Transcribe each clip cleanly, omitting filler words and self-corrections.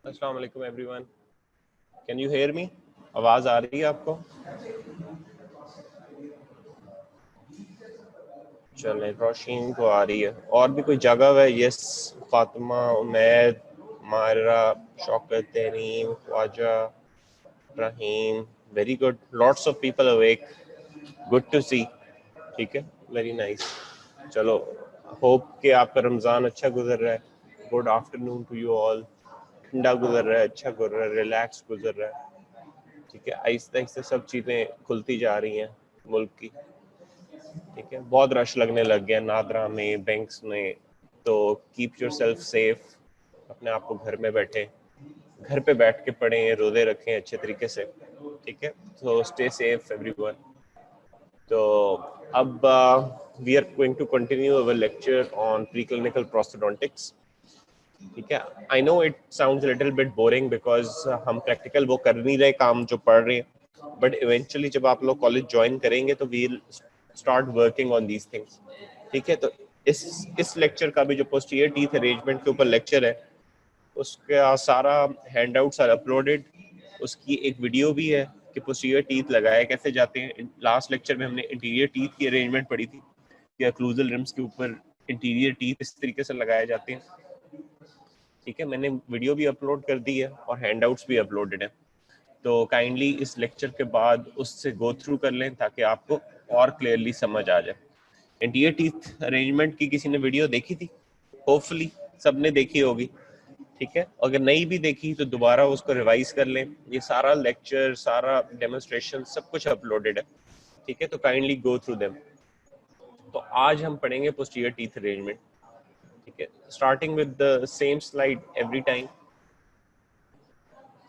अस्सलाम वालेकुम everyone, can you hear me? आवाज़ आ रही है आपको? चलें, रोशीन को आ रही है। और भी कोई जगह है? Yes, Fatima, Umaid, Myra, Shaukat, Tehreem, Khwaja, Rahim, very good, lots of people awake, good to see. ठीक है, वेरी नाइस। चलो, होप कि आपका रमज़ान अच्छा गुजर रहा है। Good afternoon to you all. ठंडा गुजर रहा है, अच्छा गुजर रहा है, रिलैक्स गुजर रहा है। ठीक है, आहिस्ता आहिस्ता सब चीज़ें खुलती जा रही हैं मुल्क की। ठीक है, बहुत रश लगने लग गया नादरा में, बैंक्स में। तो कीप योर सेल्फ सेफ, अपने आप को घर में बैठे, घर पे बैठ के पढ़ें, रोजे रखें अच्छे तरीके से। ठीक है, तो स्टे सेफ एवरीवन। तो अब we are going to continue our lecture on pre clinical prosthodontics. ठीक है, I know it sounds little bit boring because हम प्रैक्टिकल वो कर नहीं रहे काम जो पढ़ रहे हैं, बट इवेंचुअली जब आप लोग कॉलेज ज्वाइन करेंगे तो we'll start working on these things. ठीक है, तो इस लेक्चर का भी जो पोस्टीरियर टीथ अरेंजमेंट के ऊपर लेक्चर है, उसका सारा हैंड आउट्स आर अपलोडेड। उसकी एक वीडियो भी है कि पोस्टीरियर टीथ लगाए कैसे जाते हैं। लास्ट लेक्चर में हमने इंटीरियर टीथ की अरेंजमेंट पढ़ी थी कि ओक्लूजल रिम्स के ऊपर इंटीरियर टीथ इस तरीके से लगाए जाते हैं। ठीक है, मैंने वीडियो भी अपलोड कर दी है और हैंडआउट्स भी अपलोडेड है, तो काइंडली इस लेक्चर के बाद उससे गो थ्रू कर लें ताकि आपको और क्लियरली समझ आ जाए। इंटीरियर टीथ अरेंजमेंट की किसी ने वीडियो देखी थी? होपफुली सबने देखी होगी। ठीक है, अगर नहीं भी देखी तो दोबारा उसको रिवाइज कर लें। ये सारा लेक्चर, सारा डेमोन्स्ट्रेशन, सब कुछ अपलोडेड है। ठीक है, तो काइंडली गो थ्रू देम। तो आज हम पढ़ेंगे पोस्टीरियर टीथ अरेंजमेंट। ठीक है, starting with the same slide every time.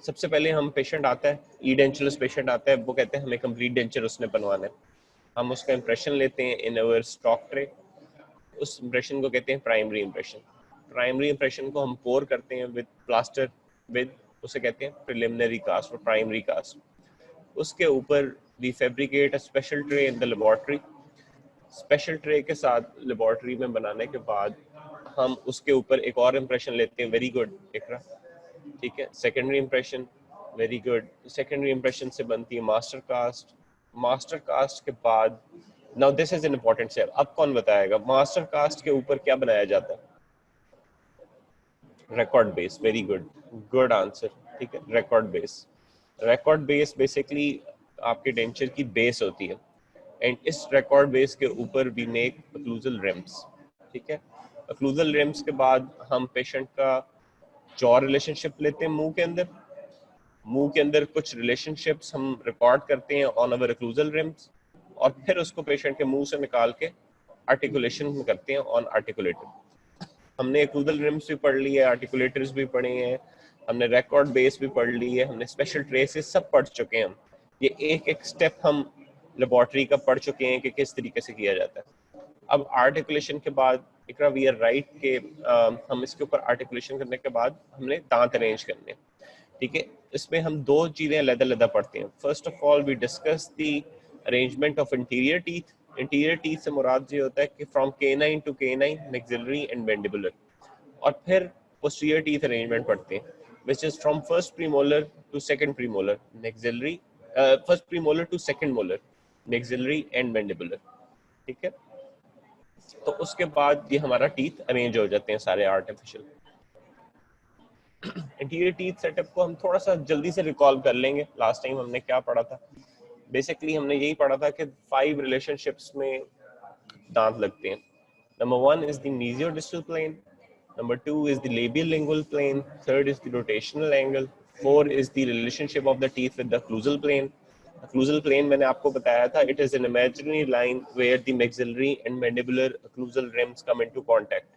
सबसे पहले हम पेशेंट आता है, ई डेंचरलेस पेशेंट आता है, वो कहते हैं हमें कंप्लीट डेंचर उसने बनवाना है। हम उसका इंप्रेशन लेते हैं इन अवर स्टॉक ट्रे। उस इंप्रेशन को कहते हैं प्राइमरी इंप्रेशन। प्राइमरी इंप्रेशन को हम पोर करते हैं विद प्लास्टर, विद उसे कहते हैं प्रिलिमिनरी कास्ट और प्राइमरी कास्ट। उसके ऊपर we fabricate a special tray in the laboratory. Special tray के साथ लेबोरेटरी में बनाने के बाद हम उसके ऊपर एक और इंप्रेशन लेते हैं। वेरी गुड इकरा। ठीक है, secondary impression, very good. Secondary impression से बनती है मास्टर कास्ट। मास्टर कास्ट के बाद, now this is an important step. अब कौन बताएगा मास्टर कास्ट के ऊपर क्या बनाया जाता है? Record base, very good, good answer. ठीक है, record base. Record base basically आपके डेंचर की बेस होती है, एंड इस रिकॉर्ड बेस के ऊपर वी मेक ओक्लूजल रिम्स। ठीक है, ओक्लूजल रिम्स के बाद हम पेशेंट का जॉ रिलेशनशिप लेते हैं मुंह के अंदर। मुंह के अंदर कुछ रिलेशनशिप्स हम रिकॉर्ड करते हैं ऑन अवर ओक्लूजल रिम्स, और फिर उसको पेशेंट के मुंह से निकाल के आर्टिकुलेशन करते हैं ऑन आर्टिकुलेटर। हमने ओक्लूजल रिम्स भी पढ़ ली है, आर्टिकुलेटर्स भी पढ़े हैं, हमने रिकॉर्ड बेस भी पढ़ ली है, हमने स्पेशल ट्रेसेस सब पढ़ चुके हैं हम। ये एक एक स्टेप हम लेबोरेटरी का पढ़ चुके हैं कि किस तरीके से किया जाता है। अब आर्टिकुलेशन के बाद इकरा वी आर राइट के हम इसके ऊपर आर्टिकुलेशन करने के बाद हमने दांत अरेंज करने हैं। ठीक है, इसमें हम दो चीजें अलग-अलग पढ़ते हैं। First of all we discuss the arrangement of anterior teeth. Anterior teeth से मुराद ये होता है कि from canine to canine, maxillary and mandibular. और फिर पोस्टीरियर टीथ अरेंजमेंट पढ़ते हैं, which is from first premolar to second premolar, maxillary, first premolar to second molar, maxillary and mandibular. ठीक है, तो उसके बाद ये हमारा टीथ अरेंज हो जाते हैं सारे आर्टिफिशियल। इंटीरियर टीथ सेटअप को हम थोड़ा सा जल्दी से रिकॉल कर लेंगे। लास्ट टाइम हमने क्या पढ़ा था? बेसिकली हमने यही पढ़ा था कि 5 रिलेशनशिप्स में दांत लगते हैं। Number 1 is the mesiodistal plane, number 2 is the labial lingual plane, third is the rotational angle, 4 is the relationship of the teeth with the occlusal plane. Occlusal plane मैंने आपको बताया था, it is an imaginary line where the maxillary and mandibular occlusal rims come into contact.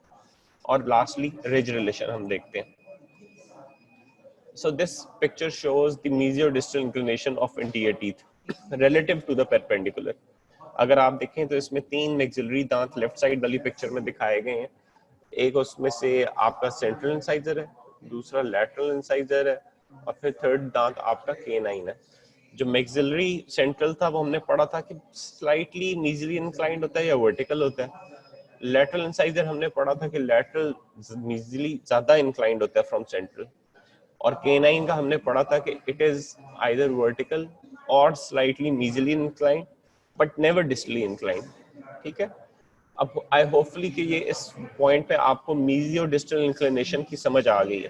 और lastly ridge relation हम देखते हैं। So this picture shows the mesiodistal inclination of anterior teeth relative to the perpendicular. अगर आप देखें तो इसमें 3 maxillary दांत लेफ्ट साइड वाली पिक्चर में दिखाए गए हैं। एक उसमें से आपका सेंट्रल इंसाइजर है, दूसरा लैटरल इंसाइजर है, और फिर थर्ड दांत आपका केनाइन है। जो मैक्सिलरी सेंट्रल था वो हमने पढ़ा था कि स्लाइटली मीजली इंक्लाइंड होता है या वर्टिकल होता है। लैटरल इंसाइजर हमने पढ़ा था कि लैटरल मीजली ज्यादा इंक्लाइंड होता है फ्रॉम सेंट्रल। और K9 का हमने पढ़ा था कि इट इज आइदर वर्टिकल और slightly मीजली incline but never distally incline. ठीक है, अब आई होपफुली कि ये इस पॉइंट पे आपको मीजी और डिस्टल इंक्लिनेशन की समझ आ गई है।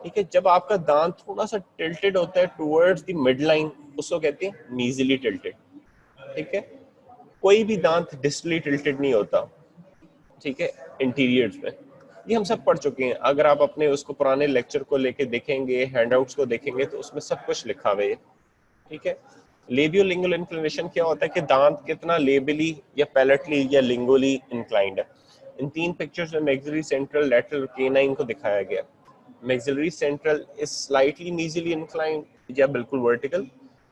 ठीक है, जब आपका दांत थोड़ा सा टिल्टेड होता है टुवर्ड्स द मिड लाइन, उसको कहते हैं मीजली टिल्टेड। ठीक है, कोई भी दांत डिस्टली टिल्टेड नहीं होता। ठीक है, इंटीरियर्स में ये हम सब पढ़ चुके हैं। अगर आप अपने उसको पुराने लेक्चर को लेके देखेंगे, हैंडआउट्स को देखेंगे, तो उसमें सब कुछ लिखा हुआ है। ठीक है, लेबियोलिंगुअल इंक्लिनेशन क्या होता है कि दांत कितना लेबली या पैलेटली या लिंगुअली इंक्लाइंड है। इन तीन पिक्चर्स में मैक्सिलरी सेंट्रल, लैटरल, केनाइन को दिखाया गया। Maxillary central is slightly मीजली inclined या बिल्कुल vertical,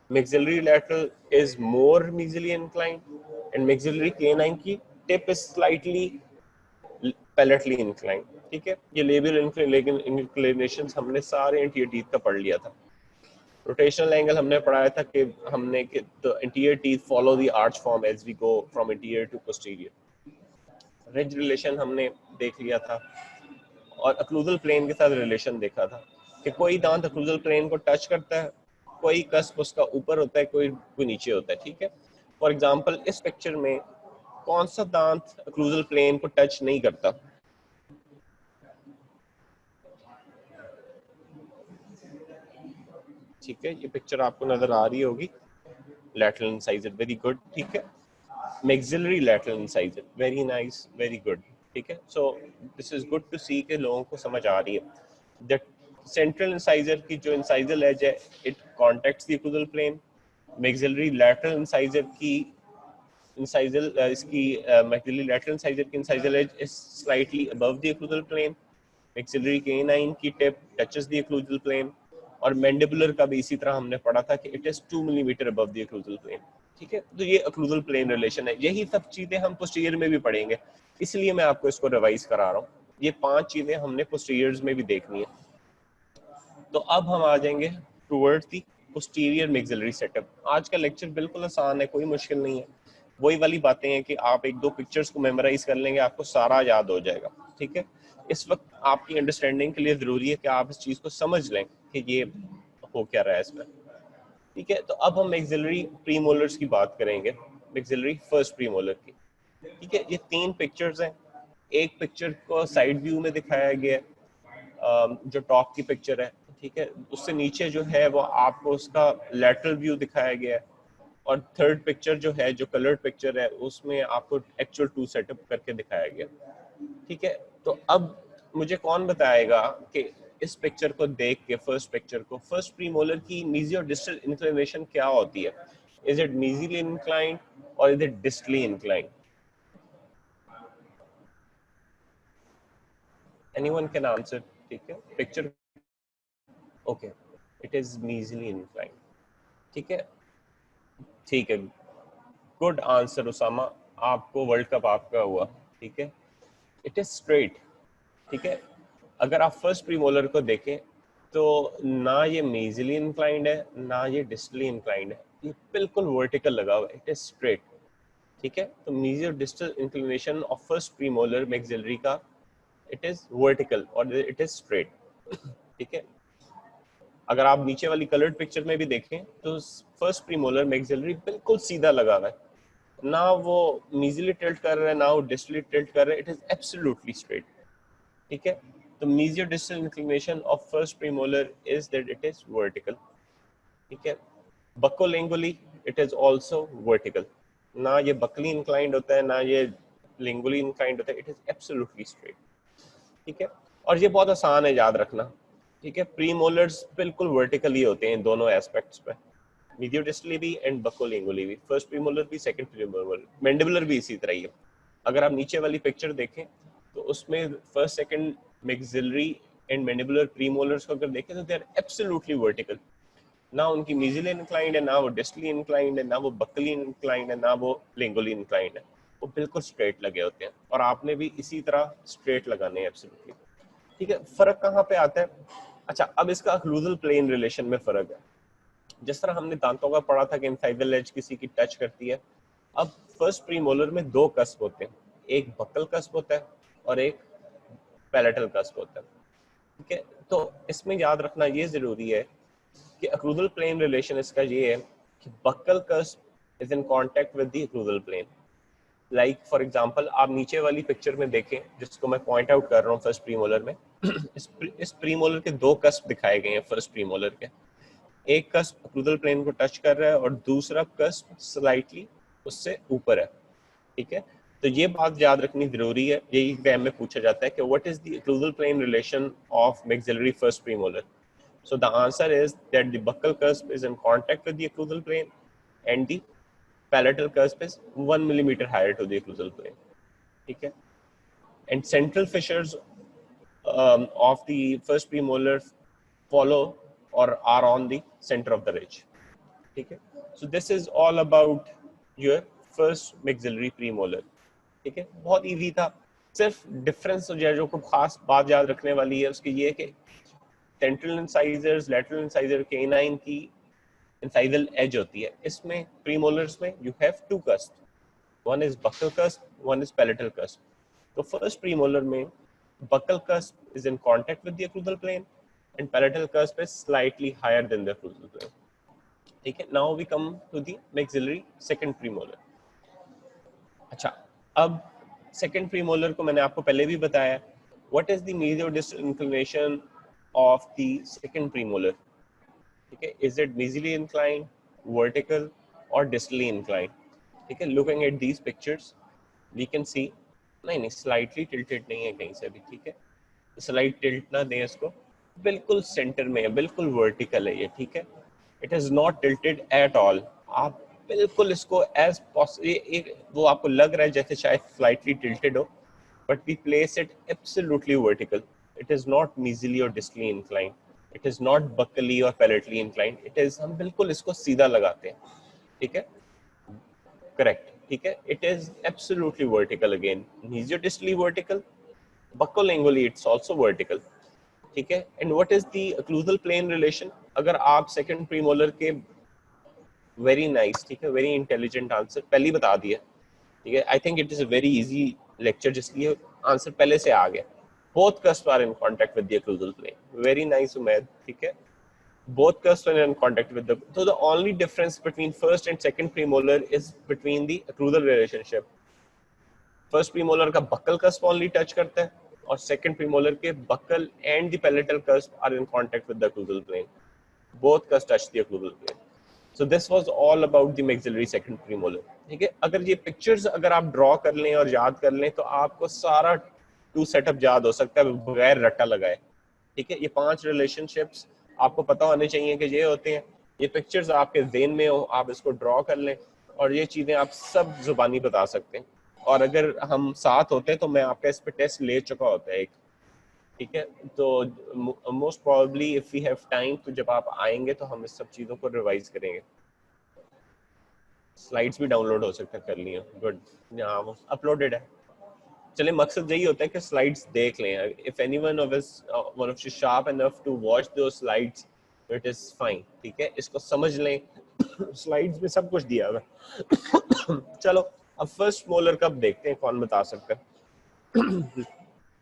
maxillary lateral is more मीजली inclined and maxillary canine की टिप इज स्लाइटली पैलेटली इंक्लाइंड। ठीक है, ये लेबियल इंक्लिनेशन हमने सारे एंटीरियर टीथ का पढ़ लिया था। रोटेशनल एंगल हमने पढ़ाया था कि हमने कि the anterior teeth follow the arch form as we go from anterior to posterior. Ridge relation हमने देख लिया था और अक्लूजल प्लेन के साथ रिलेशन देखा था कि कोई दांत अक्लूजल प्लेन को टच करता है, कोई कस्प उसका ऊपर होता है, कोई नीचे होता है। ठीक है, फॉर एग्जांपल इस पिक्चर में कौन सा दांत अक्लूजल प्लेन को टच नहीं करता? ठीक है, ये पिक्चर आपको नजर आ रही होगी। Lateral incisor, very good. ठीक है, maxillary lateral incisor, very nice, very good। ठीक है, so this is good to see कि लोगों को समझ आ रही है। The central incisor की जो incisal edge है, it contacts the occlusal plane। maxillary lateral incisor की incisal इसकी maxillary lateral incisor की incisal edge is slightly above the occlusal plane। maxillary canine की tip touches the occlusal plane और mandibular का भी इसी तरह हमने पढ़ा था कि it is 2 millimeter above the occlusal plane। ठीक है, तो ये occlusal plane relation है। यही सब चीजें हम posterior में भी पढ़ेंगे, इसलिए मैं आपको इसको रिवाइज करा रहा हूँ। ये 5 चीजें हमने posteriors में भी देखनी है। तो अब हम आ जाएंगे towards the posterior maxillary setup. आज का लेक्चर बिल्कुल आसान है, कोई मुश्किल नहीं है। वही वाली बातें हैं कि आप एक दो पिक्चर्स को मेमोराइज कर लेंगे, आपको सारा याद हो जाएगा। ठीक है, इस वक्त आपकी अंडरस्टैंडिंग के लिए जरूरी है कि आप इस चीज को समझ लें कि ये हो क्या रहा है इसमें। ठीक है, तो अब हम मैक्सिलरी प्रीमोलर्स की बात करेंगे, मैक्सिलरी फर्स्ट प्रीमोलर की। ठीक है, ये 3 पिक्चर्स हैं। एक पिक्चर को साइड व्यू में दिखाया गया है, जो टॉप की पिक्चर है। ठीक है, उससे नीचे जो है वो आपको उसका लेटरल व्यू दिखाया गया है और थर्ड पिक्चर जो है, जो कलर्ड पिक्चर है, उसमें आपको एक्चुअल टू सेटअप करके दिखाया गया। ठीक है, तो अब मुझे कौन बताएगा कि इस पिक्चर को देख के, फर्स्ट पिक्चर को, फर्स्ट प्रीमोलर की मीजी और डिस्टल इंक्लिनेशन क्या होती है? इज इट मीजीली इंक्लाइंड और is it distally inclined? Anyone can answer. ठीक है, picture, okay, it is mesially inclined. ठीक है, ठीक है, गुड आंसर उसामा, आपको वर्ल्ड कप आपका हुआ। ठीक है, इट इज स्ट्रेट। ठीक है, अगर आप फर्स्ट प्रीमोलर को देखें तो ना ये मेजली इंक्लाइंड है ना ये डिस्टली इंक्लाइंड है, ये बिल्कुल वर्टिकल लगा हुआ है, इट इज स्ट्रेट। ठीक है, तो मीजी और distal inclination of first premolar maxillary का इट इज वर्टिकल और इट इज स्ट्रेट। ठीक है, अगर आप नीचे वाली कलर्ड पिक्चर में भी देखें तो फर्स्ट प्रीमोलर मैक्सिलरी बिल्कुल सीधा लगा हुआ है, ना वो मीजली टिल्ट कर रहा है ना वो डिस्टली टिल्ट कर रहा है, इट इज एब्सोल्युटली स्ट्रेट। ठीक है, तो मीजियो distal inclination of first premolar is that it is vertical. ठीक है, बकोलिंगुअली इट इज आल्सो वर्टिकल, ना ये बकली इंक्लाइंड होता है ना ये लिंगुअली इंक्लाइंड होता है, इट इज एब्सोल्युटली स्ट्रेट। ठीक है, और ये बहुत आसान है याद रखना। ठीक है, प्रीमोलर्स बिल्कुल वर्टिकल ही होते हैं दोनों एस्पेक्ट्स पे, मीडियो डिस्टली भी एंड बकोलिंगुअली भी, फर्स्ट प्रीमोलर भी सेकंड प्रीमोलर, मैंडिबुलर भी इसी तरह ही है। अगर आप नीचे वाली पिक्चर देखें तो उसमें first second maxillary and mandibular premolars को अगर देखें तो दे आर एब्सोल्युटली वर्टिकल, ना उनकी मीजिली इंक्लाइंड है ना वो डिस्टली इंक्लाइंड है ना वो बकली इंक्लाइंड है ना वो लिंगुअली इंक्लाइंड है, वो बिल्कुल स्ट्रेट लगे होते हैं और आपने भी इसी तरह स्ट्रेट लगाने हैं एब्सोल्युटली। ठीक है, फर्क कहाँ पे आता है? अच्छा, अब इसका अक्लूजल प्लेन रिलेशन में फर्क है। जिस तरह हमने दांतों का पढ़ा था कि इंसाइडल एज किसी की टच करती है, अब फर्स्ट प्रीमोलर में 2 कस्प होते हैं, एक बकल कस्प होता है और एक पैलेटल कस्प होता है। ठीक है, तो इसमें याद रखना ये जरूरी है कि अक्रूजल प्लेन रिलेशन इसका ये है कि buccal cusp is in contact with the occlusal plane. Like for example आप नीचे वाली पिक्चर में देखें जिसको मैं पॉइंट आउट कर रहा हूँ फर्स्ट प्रीमोलर में इस प्रीमोलर के दो कस्प दिखाए गए हैं फर्स्ट प्रीमोलर के। एक कस्प अक्रूजल प्लेन को टच कर रहा है और दूसरा कस्प स्लाइटली उससे ऊपर है। ठीक है, तो ये बात याद रखनी जरूरी है, यही एग्जाम में पूछा जाता है कि what is the occlusal plane relation of maxillary first premolar. So the answer is that the buccal cusp is in contact with the occlusal plane and the palatal cusp is 1 millimeter higher to the occlusal plane. ठीक है, and central fissures of the first premolar follow or are on the center of the ridge. ठीक है, so this is all about your first maxillary premolar. ठीक है, बहुत easy था, सिर्फ difference जो को खास बात याद रखने वाली है उसकी ये है कि central incisors, lateral incisor, canine की इंसाइजल एज होती है, इसमें प्रीमोलर्स में you have two cusp, one is buccal cusp, one is palatal cusp. तो फर्स्ट प्रीमोलर में buccal cusp is in contact with the occlusal plane and palatal cusp is slightly higher than the occlusal plane. ठीक है, now we come to the maxillary second premolar. अच्छा, अब second premolar को मैंने आपको पहले भी बताया, what is the major distal inclination of the second premolar. ठीक है, is it mesially inclined, vertical or distally inclined? ठीक है, looking at these pictures we can see नहीं slightly tilted नहीं है कहीं से भी। ठीक है, slight tilt ना दें इसको, बिल्कुल सेंटर में है, बिल्कुल वर्टिकल है ये। ठीक है, it is not tilted at all. आप बिल्कुल इसको एज पॉसिबल, वो आपको लग रहा है जैसे शायद स्लाइटली टिल्टेड हो, but we place it absolutely vertical. It is not mesially or distally inclined. It is not buccally or palatally inclined. It is, हम बिल्कुल इसको सीधा लगाते हैं। ठीक है, करेक्ट। ठीक है, it is absolutely vertical again. Mesiodistally vertical, buccolingually it's also vertical. ठीक है, and what is the occlusal plane relation? अगर आप second premolar के वेरी नाइस, ठीक है, वेरी इंटेलिजेंट आंसर पहले ही बता दिया। ठीक है, I think it is a very easy lecture जिसलिए आंसर पहले से आ गया। Both cusp are in contact with the occlusal plane. Very nice Umaid. ठीक है, both cusps are in contact with the, so the only difference between first and second premolar is between the occlusal relationship. First premolar का buccal cusp only touch करता है और second premolar के buccal and the palatal cusp are in contact with the occlusal plane. Both cusps touch the occlusal plane. So this was all about the maxillary second premolar. ठीक है, अगर ये pictures अगर आप ड्रॉ कर लें और याद कर लें तो आपको सारा टू सेटअप याद हो सकता है बगैर रट्टा लगाए। ठीक है, ये 5 रिलेशनशिप्स आपको पता होने चाहिए कि ये होते हैं। ये पिक्चर्स आपके ज़हन में हो, आप इसको ड्रॉ कर लें और ये चीज़ें आप सब जुबानी बता सकते हैं। और अगर हम साथ होते हैं तो मैं आपका इस पर टेस्ट ले चुका होता है एक। ठीक है, तो most probably if we have time तो जब आप आएंगे तो हम इस सब चीज़ों को रिवाइज करेंगे। स्लाइड्स भी डाउनलोड हो सकता है, कर लिया, गुड, यहाँ वो अपलोडेड है। चले, मकसद यही होता है कि स्लाइड्स देख लें। If anyone of us one of you sharp enough to watch दो स्लाइड्स, इट इज फाइन। ठीक है, इसको समझ लें, स्लाइड्स में सब कुछ दिया हुआ है। चलो, अब फर्स्ट मोलर कब देखते हैं, कौन बता सकता है?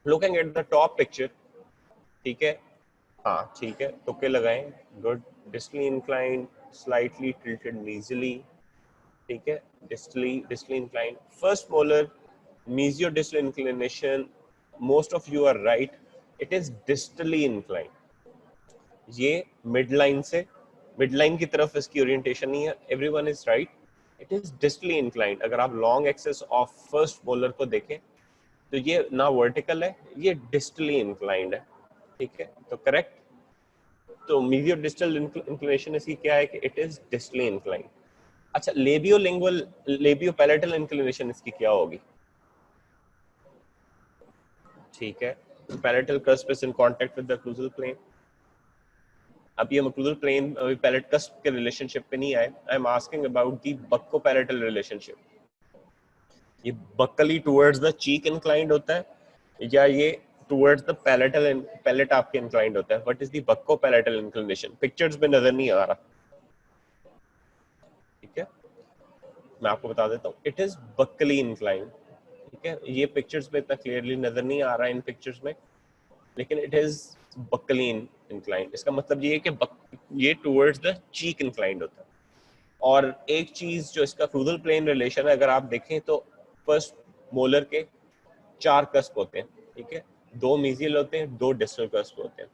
Looking at the top picture. ठीक है, हाँ ठीक है, तुक्के लगाएं, good. Distally inclined, slightly tilted mesially. ठीक है, distally inclined. First molar mesiodistal inclination, most of you are right, it is distally inclined. ये मिडलाइन की तरफ इसकी ओरिएंटेशन नहीं है। Everyone is right, it is distally inclined. अगर आप long axis of first molar को देखें तो ये ना वर्टिकल है, ये डिस्टली इंक्लाइंड है। ठीक है, तो करेक्ट। तो मेसियोडिस्टल इंक्लिनेशन इसकी क्या है कि इट इज डिस्टली इंक्लाइंड। अच्छा, लेबियोलिंगुअल, लेबियोपैलेटल इंक्लिनेशन इसकी क्या होगी? ठीक है, palatal cusp is in contact with the occlusal plane. अब ये occlusal plane अभी पैलेट कस्प के रिलेशनशिप पे नहीं आए। I am asking about the bucco palatal relationship. ये buccally towards the cheek inclined होता है या ये टुवर्ड्स द पैलेट आपके इंक्लाइंड होता है? What is the bucco palatal inclination? Pictures में नजर नहीं आ रहा। ठीक है, मैं आपको बता देता हूँ, इट इज बक्कली इंक्लाइंड। ठीक है, ये पिक्चर्स में इतना क्लियरली नजर नहीं आ रहा है इन पिक्चर्स में, लेकिन इट इज buccally inclined. इसका मतलब ये है कि ये towards the cheek inclined होता है. और एक चीज जो इसका क्रूजल प्लेन रिलेशन है, अगर आप देखें तो फर्स्ट मोलर के 4 कस्प होते हैं, ठीक है, 2 मीजियल होते हैं, 2 डिस्टल कस्प होते हैं.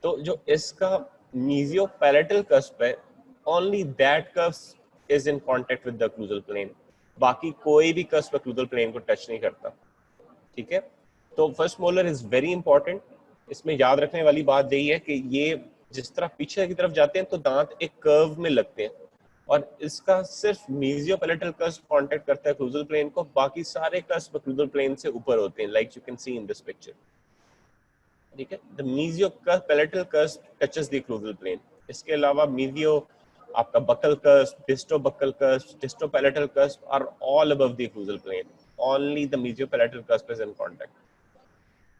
तो जो इसका मीजियोपैलेटल कस्प है, only that cusp is in contact with the occlusal plane. बाकी कोई भी कस्प क्रूजल प्लेन को टच नहीं करता, ठीक है. तो first molar is very important. इसमें याद रखने वाली बात यही है कि ये जिस तरह पीछे की तरफ जाते हैं तो दांत एक कर्व में लगते हैं, और इसका सिर्फ मीजियोपैलेटल कस्प कांटेक्ट करता है क्रूजल प्लेन को, बाकी सारे कस्प क्रूजल प्लेन से ऊपर होते हैं, like you can see in this picture, ठीक है. The mesiopalatal cusp touches the occlusal plane. इसके अलावा मीजियो, आपका buccal cusp, distobuccal cusp, distopalatal cusp are all above the occlusal plane. Only the mesiopalatal cusp is in contact,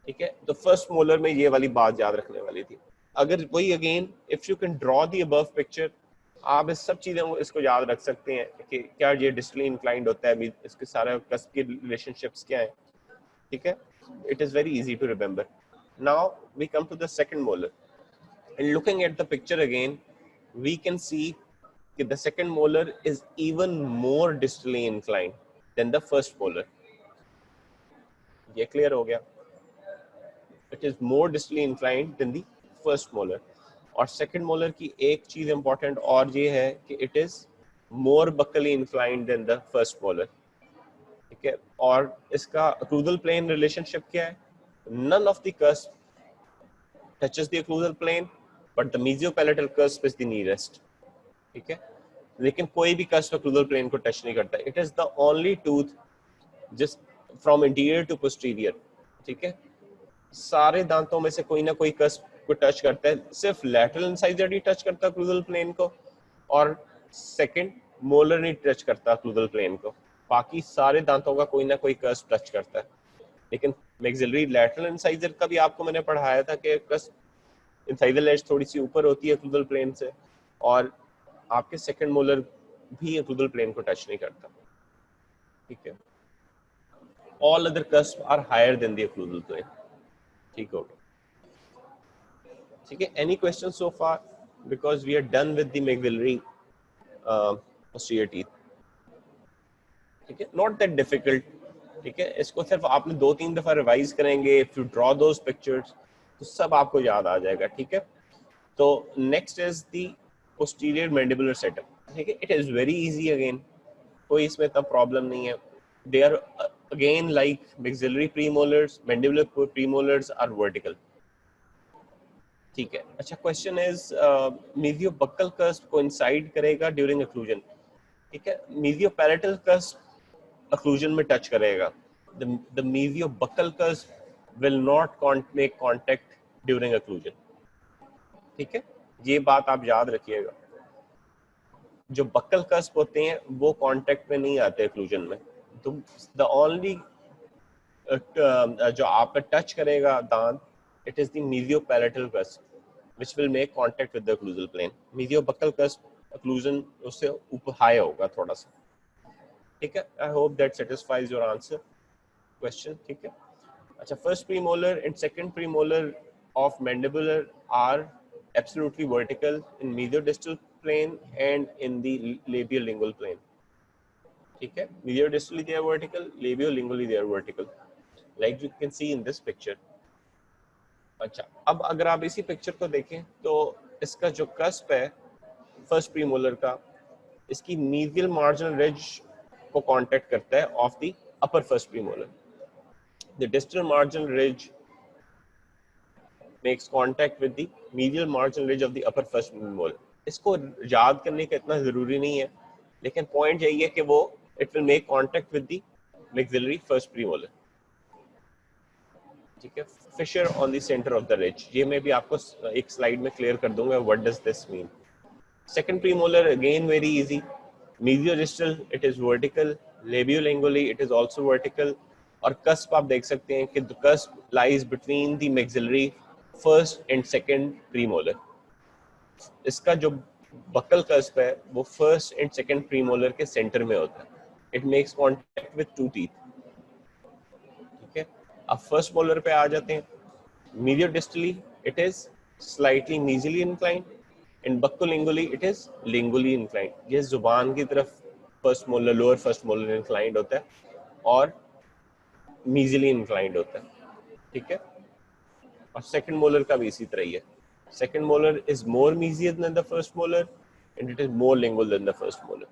ठीक है. तो first molar में ये वाली बात याद रखने वाली थी. अगर वही again if you can draw the above picture, आप इस सब चीज़ों को इसको याद रख सकते हैं कि क्या ये डिस्टली इंक्लाइंड होता है, इसके सारे कस्प के रिलेशनशिप्स क्या हैं, ठीक है. It is very easy to remember. Now we come to the second molar, and looking at the picture again we can see कि the second molar is even more distally inclined than the first molar. ये clear हो गया. It is more distally inclined than the first molar. और second molar की एक चीज important और ये है कि it is more buccally inclined than the first molar, ठीक है. और इसका क्रूजल प्लेन रिलेशनशिप क्या है? None of the cusp touches the occlusal plane, but the mesiopalatal cusp is the nearest, ठीक है. लेकिन कोई भी कस्प क्रूजल प्लेन को टच नहीं करता. It is the only tooth just from anterior to posterior, ठीक है. सारे दांतों में से कोई ना कोई कस्प को टच करता है. सिर्फ लैटरल इंसाइजर ही टच करता क्रूजल प्लेन को, और सेकंड मोलर नहीं टच करता क्रूजल प्लेन को. बाकी सारे दांतों का कोई ना कोई कस्प टच करता है. लेकिन मैक्सिलरी लैटरल इंसाइजर का भी आपको मैंने पढ़ाया था कि कस्प इंसाइजर एज थोड़ी सी ऊपर होती है क्रूजल प्लेन से, और आपके सेकंड मोलर भी क्रूजल प्लेन को टच नहीं करता, ठीक है. All other cusp are higher than the occlusal plane, ठीक हो गया, ठीक है. Any question so far? Because we are done with the maxillary posterior teeth, ठीक है. नॉट दैट डिफिकल्ट, ठीक है. इसको सिर्फ आपने 2-3 दफा रिवाइज करेंगे, if you draw those pictures तो सब आपको याद आ जाएगा, ठीक है. तो next is the posterior mandibular setup, ठीक है. It is very easy again, कोई इसमें इतना प्रॉब्लम नहीं है. They are again like maxillary premolars, mandibular premolars are vertical, ठीक है. अच्छा, question is mesiobuccal cusp coincide करेगा ड्यूरिंग ओक्लूजन, ठीक है. मीजियोपैलेटल कस्प ओक्लूजन में टच करेगा. The mesiobuccal cusp will not make contact during occlusion, ठीक है. ये बात आप याद रखिएगा. जो बक्कल कस्प होते हैं वो कांटेक्ट में नहीं आते ओक्लूजन में. तो द ओनली जो आपका टच करेगा दांत, it is the mesiopalatal cusp which will make contact with the occlusal plane. Mesiobaccal cusp occlusion उससे ऊपर हाई होगा थोड़ा सा, ठीक है. I hope that satisfies your answer question, ठीक है. अच्छा, first premolar and second premolar of mandibular are absolutely vertical in mediodistal plane and in the labiolingual plane, ठीक है. Mediodistally they are vertical, labiolingually they are vertical, like you can see in this picture. अच्छा, अब अगर आप इसी picture को देखें तो इसका जो कस्प है फर्स्ट प्रीमोलर का, इसकी मीडियल मार्जिनल रिज को कांटेक्ट करता है of the upper first premolar. The distal marginal ridge makes contact with the medial marginal ridge of the upper first premolar. इसको याद करने का इतना जरूरी नहीं है, लेकिन पॉइंट यही है कि वो it will make contact with the maxillary first premolar, ठीक है. Fissure on the centre of the ridge, ये मैं भी आपको एक स्लाइड में क्लियर कर दूंगा what does this mean. Second premolar again very easy. Mesiodistal it is vertical, labiolingually it is also vertical, और कस्प आप देख सकते हैं कि the cusp lies between the maxillary first and second premolar. इसका जो बक्कल कस्प है वो फर्स्ट एंड सेकंड प्रीमोलर के सेंटर में होता है. It makes contact with two teeth, ठीक है. अब फर्स्ट मोलर पे आ जाते हैं. मीडियोडिस्टली it is slightly mesially inclined. In buccolingually it is lingually inclined. ये जुबान की तरफ first molar lower first molar inclined होता है और mesially inclined होता है, ठीक है. और सेकंड मोलर का भी इसी तरह ही है. Second molar is more mesial than the first molar and it is more lingual than the first molar,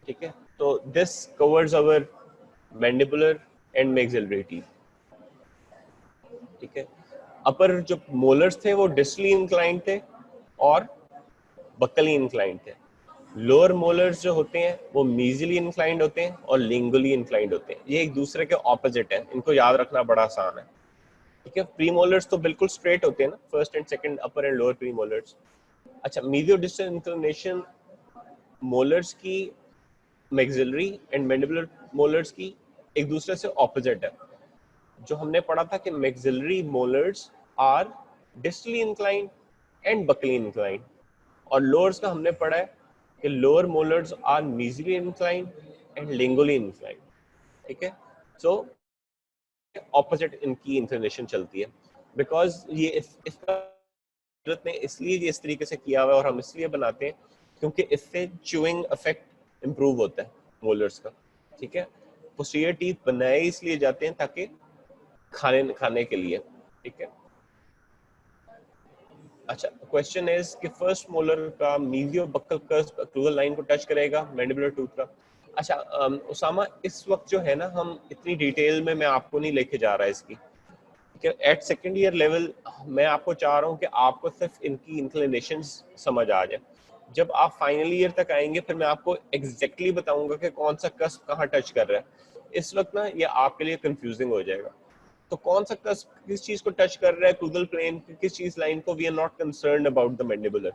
ठीक है. तो this covers our mandibular and maxillary teeth, ठीक है. अपर जो मोलर्स थे वो डिस्टली इंक्लाइंड थे और बक्कली इंक्लाइंड थे. लोअर मोलर्स जो होते हैं वो मीजिली इंक्लाइंड होते हैं और लिंगुअली इंक्लाइंड होते हैं. ये एक दूसरे के ऑपोजिट है, इनको याद रखना बड़ा आसान है, ठीक है. प्री मोलर्स तो बिल्कुल स्ट्रेट होते हैं ना, first and second upper and lower pre molars. अच्छा, मीडियो डिस्टल इंक्लिनेशन मोलर्स की मैक्सिलरी एंड मैंडिबुलर मोलर्स की एक दूसरे से ऑपोजिट है. जो हमने पढ़ा था कि maxillary molars are distally inclined and buccally inclined, और लोअर्स का हमने पढ़ा है कि lower molars are mesially inclined and lingually inclined, ठीक है. सो ऑपोजिट इनकी इंक्लिनेशन चलती है. बिकॉज ये इसका ने इसलिए ये इस तरीके से किया हुआ है और हम इसलिए बनाते हैं क्योंकि इससे च्यूइंग इफेक्ट इंप्रूव होता है मोलर्स का, ठीक है. पोस्टीरियर टीथ बनाए इसलिए जाते हैं ताकि खाने के लिए, ठीक है. अच्छा, क्वेश्चन इज कि फर्स्ट मोलर का मीजियो बक्कल कर्व अक्लूजल लाइन को टच करेगा मैंडिबुलर टूथ का. अच्छा उसामा, इस वक्त जो है ना हम इतनी डिटेल में मैं आपको नहीं लेके जा रहा इसकी. एट सेकेंड ईयर लेवल मैं आपको चाह रहा हूँ कि आपको सिर्फ इनकी इंक्लिनेशंस समझ आ जाए. जब आप फाइनल ईयर तक आएंगे फिर मैं आपको एग्जैक्टली बताऊंगा कि कौन सा कस्प कहाँ टच कर रहा है. इस वक्त ना ये आपके लिए कंफ्यूजिंग हो जाएगा. तो कौन सा कस्प किस चीज को टच कर रहा है, क्रूदल प्लेन किस चीज लाइन को, we are not concerned about the mandibular,